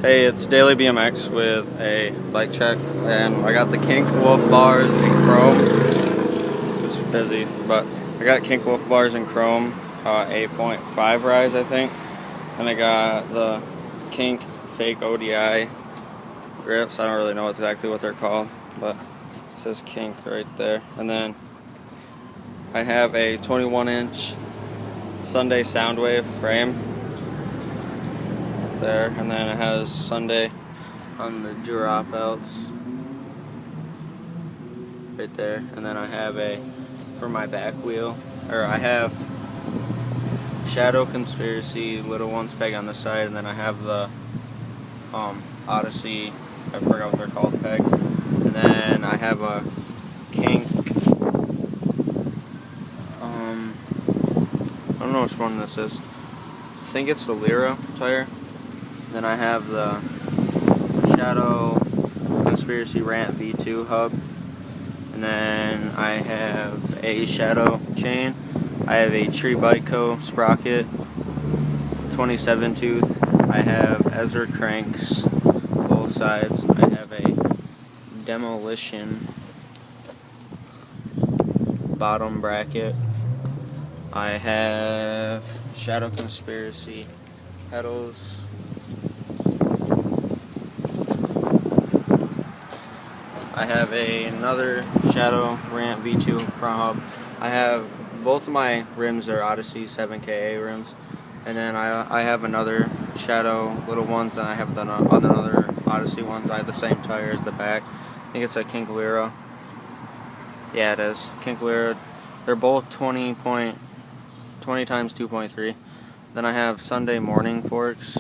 Hey, it's Daily BMX with a bike check, and I got the Kink Wolf bars in chrome. It's busy, but I got Kink Wolf bars in chrome, 8.5 rise, I think, and I got the Kink fake ODI grips. I don't really know exactly what they're called, but it says Kink right there. And then I have a 21-inch Sunday soundwave frame there, and then it has Sunday on the dropouts right there, and then I have for my back wheel, or I have Shadow Conspiracy little ones peg on the side, and then I have the Odyssey, I forgot what they're called, peg, and then I have a Kink, I don't know which one this is, I think it's the Lyra tire. Then I have the Shadow Conspiracy Rant V2 hub, and then I have a Shadow chain. I have a Tree Bike Co. Sprocket 27 tooth. I have Ezra cranks both sides. I have a Demolition bottom bracket. I have Shadow Conspiracy pedals. I have another Shadow Rant V2 front hub. I have both of my rims are Odyssey 7KA rims, and then I have another Shadow little ones, and I have another Odyssey ones. I have the same tire as the back. I think it's a Kink Lyra. Yeah, it is Kink Lyra. They're both 20 times 2.3. Then I have Sunday morning forks,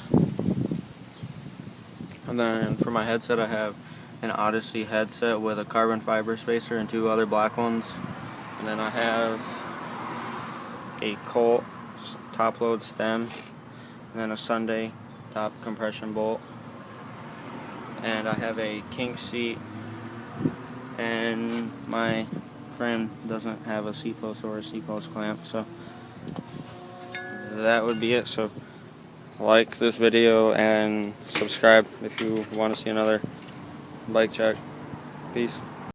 and then for my headset I have an Odyssey headset with a carbon fiber spacer and two other black ones. And then I have a Colt topload stem, and then a Sunday top compression bolt. And I have a Kink seat, and my frame doesn't have a seat post or a seat post clamp, so that would be it. So like this video and subscribe if you want to see another bike check. Peace.